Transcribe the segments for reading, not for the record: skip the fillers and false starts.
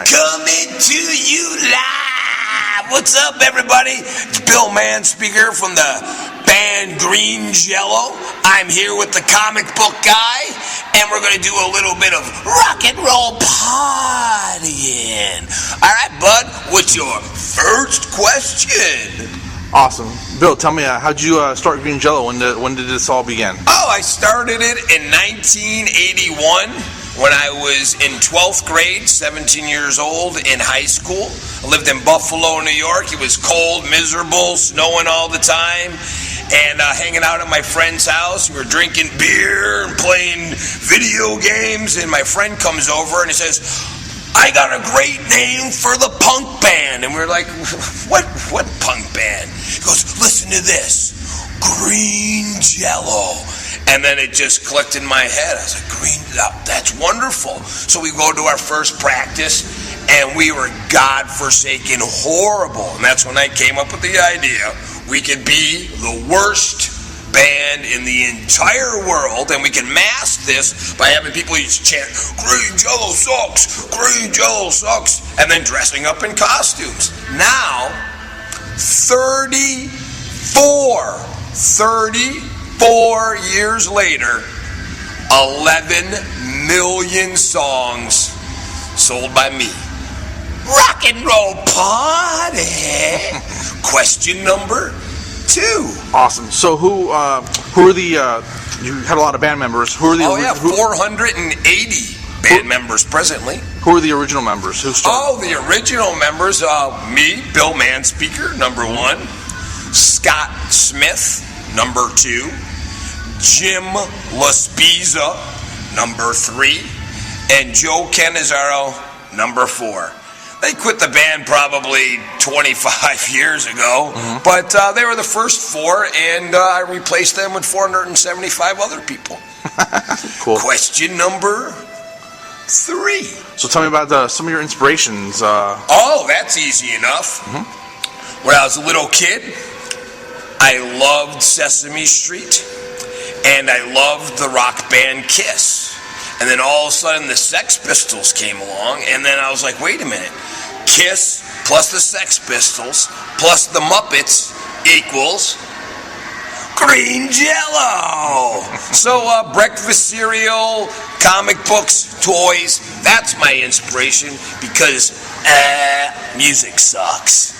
coming to you live. What's up, everybody? It's Bill Manspeaker from the band Green Jell-o. I'm here with the comic book guy, and we're going to do a little bit of rock and roll partying. All right, bud, what's your first question? Awesome. Bill, tell me, how'd you start Green Jell-o? When did this all begin? Oh, I started it in 1981 when I was in 12th grade, 17 years old, in high school. I lived in Buffalo, New York. It was cold, miserable, snowing all the time, and hanging out at my friend's house. We were drinking beer and playing video games, and my friend comes over and he says, I got a great name for the punk band. And we were like, what punk band? He goes, listen to this, Green Jell-o. And then it just clicked in my head. I was like, that's wonderful. So we go to our first practice, and we were godforsaken horrible. And that's when I came up with the idea we could be the worst band in the entire world, and we can mask this by having people just chant, Green Jell-o sucks, Green Jell-o sucks, and then dressing up in costumes. Now, 34 years later, 11 million songs sold by me. Rock and roll party. Question number 2. Awesome. So who are the, you had a lot of band members. Who are the 480 band members presently. Who are the original members? Who started? Oh, the original members, me, Bill Manspeaker, number 1. Scott Smith, number 2. Jim LaSpiza, number 3. And Joe Cannizzaro, number 4. They quit the band probably 25 years ago, but they were the first 4, and I replaced them with 475 other people. Cool. Question number 3. So tell me about some of your inspirations. Oh, that's easy enough. When I was a little kid, I loved Sesame Street, and I loved the rock band Kiss. And then all of a sudden the Sex Pistols came along, and then I was like, wait a minute. Kiss plus the Sex Pistols plus the Muppets equals Green Jell-o. So breakfast cereal, comic books, toys, that's my inspiration because music sucks.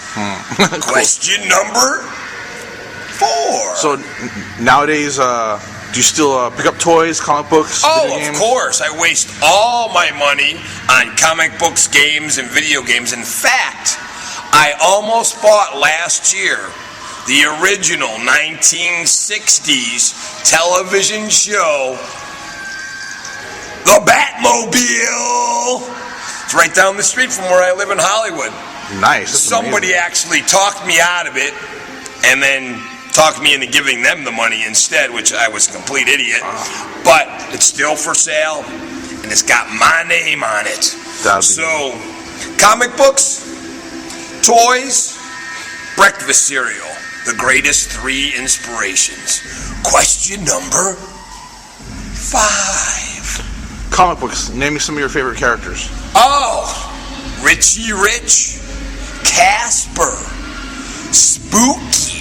Cool. Question number 4. So nowadays, do you still pick up toys, comic books, video games? Of course. I waste all my money on comic books, games, and video games. In fact, I almost bought last year the original 1960s television show, The Batmobile. It's right down the street from where I live in Hollywood. Nice. Somebody actually talked me out of it, and then talked me into giving them the money instead, which I was a complete idiot. But it's still for sale, and it's got my name on it. So, comic books, toys, breakfast cereal, the greatest 3 inspirations. Question number 5. Comic books. Name me some of your favorite characters. Oh, Richie Rich, Casper, Spooky,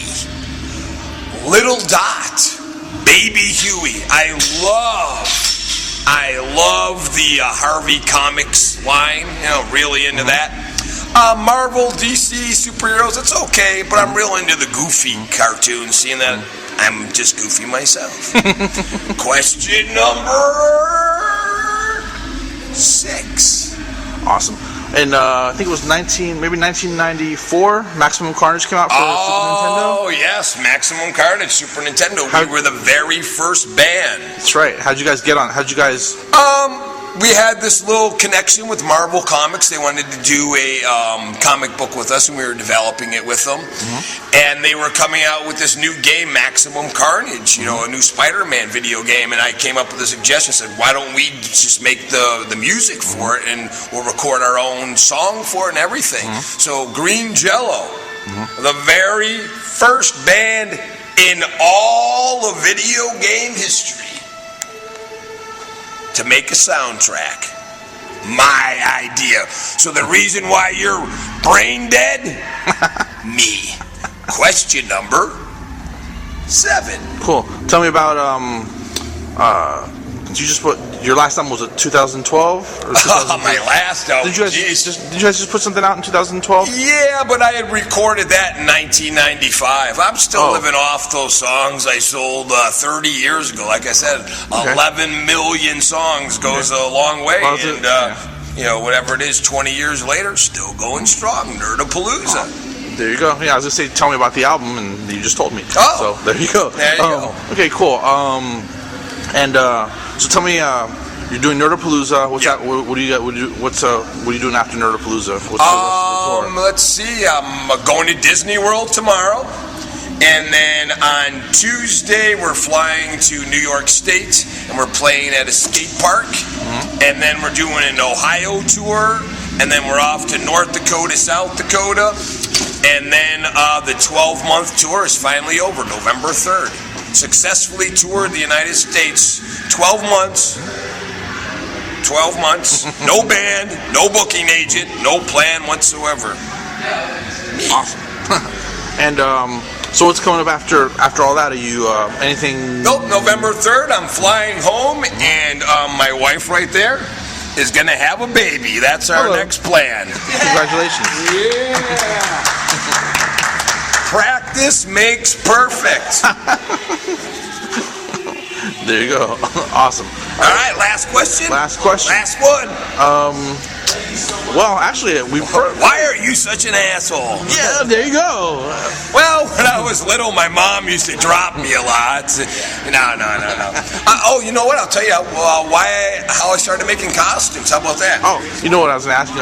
Little Dot, Baby Huey. I love the Harvey Comics line. Really into that. Marvel, DC, superheroes, it's okay, but I'm real into the goofy cartoons, seeing that I'm just goofy myself. Question number 6. Awesome. And I think it was 1994, Maximum Carnage came out for Super Nintendo. Oh, yes, Maximum Carnage, Super Nintendo. We were the very first band. That's right. How'd you guys get on? We had this little connection with Marvel Comics. They wanted to do a comic book with us, and we were developing it with them. And they were coming out with this new game, Maximum Carnage, a new Spider-Man video game. And I came up with a suggestion, said, why don't we just make the music for it, and we'll record our own song for it and everything. So Green Jell-o, the very first band in all of video game history to make a soundtrack. My idea. So the reason why you're brain dead? Me. Question number 7. Cool. Tell me about you just put your last album, was it 2012 or 2013? My last album. Did you guys just put something out in 2012? Yeah, but I had recorded that in 1995. I'm still living off those songs I sold 30 years ago. Like I said, 11 million songs goes a long way. Whatever it is, 20 years later, still going strong. Nerdapalooza. There you go. Yeah, I was going to say, tell me about the album, and you just told me. Oh. So, there you go. There you go. Okay, cool. So tell me, you're doing Nerdapalooza. What's that? What do you got? What are you doing after Nerdapalooza? What's the rest of the tour? Let's see. I'm going to Disney World tomorrow, and then on Tuesday we're flying to New York State, and we're playing at a skate park, and then we're doing an Ohio tour, and then we're off to North Dakota, South Dakota, and then the 12-month tour is finally over, November 3rd. Successfully toured the United States 12 months, no band, no booking agent, no plan whatsoever. Awesome. And so what's coming up after all that? Are you anything? Nope, November 3rd, I'm flying home, and my wife right there is going to have a baby. That's our next plan. Congratulations. Yeah. Practice makes perfect. There you go. Awesome. All right, last question. Last question. Last one. Well, actually, Why are you such an asshole? Yeah, there you go. Well, when I was little, my mom used to drop me a lot. No. You know what? I'll tell you how I started making costumes. How about that? Oh, you know what I was going to ask you?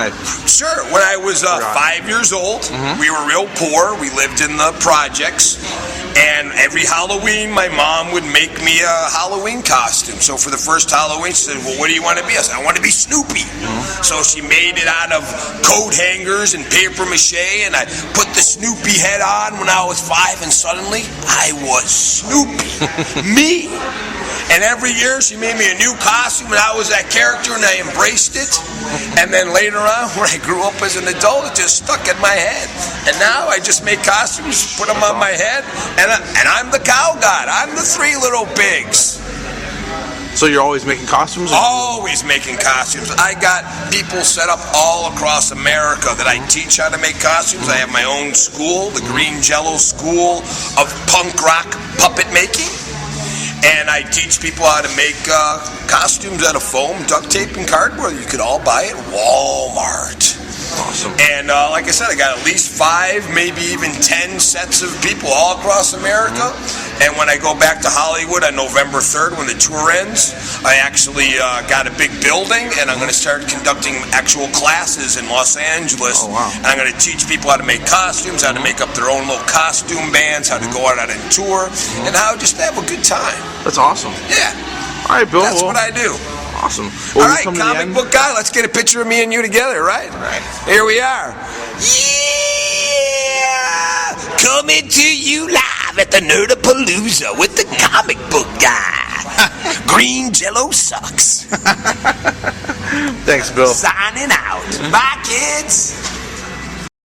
Sure. When I was 5 years old, we were real poor. We lived in the projects. And every Halloween, my mom would make me a Halloween costume. So for the first Halloween, she said, well, what do you want to be? I said, I want to be Snoopy. So she made it out of coat hangers and paper mache, and I put the Snoopy head on when I was 5, and suddenly I was Snoopy. Me. And every year she made me a new costume, and I was that character, and I embraced it. And then later on, when I grew up as an adult, it just stuck in my head. And now I just make costumes, put them on my head, and I'm the cow god. I'm the 3 little pigs. So you're always making costumes? Always making costumes. I got people set up all across America that I teach how to make costumes. I have my own school, the Green Jell-o School of Punk Rock Puppet Making. And I teach people how to make costumes out of foam, duct tape, and cardboard. You could all buy it at Walmart. Awesome. And like I said, I got at least 5, maybe even 10 sets of people all across America. And when I go back to Hollywood on November 3rd, when the tour ends, I actually got a big building, and I'm going to start conducting actual classes in Los Angeles. Oh, wow. And I'm going to teach people how to make costumes, how to make up their own little costume bands, how to go out on tour, and how just to have a good time. That's awesome. Yeah. All right, Bill. That's what I do. Awesome. All right, comic book guy, let's get a picture of me and you together, right? All right. Here we are. Yeah! Coming to you live at the Nerdapalooza with the comic book guy. Green Jell-o sucks. Thanks, Bill. Signing out. Bye, kids.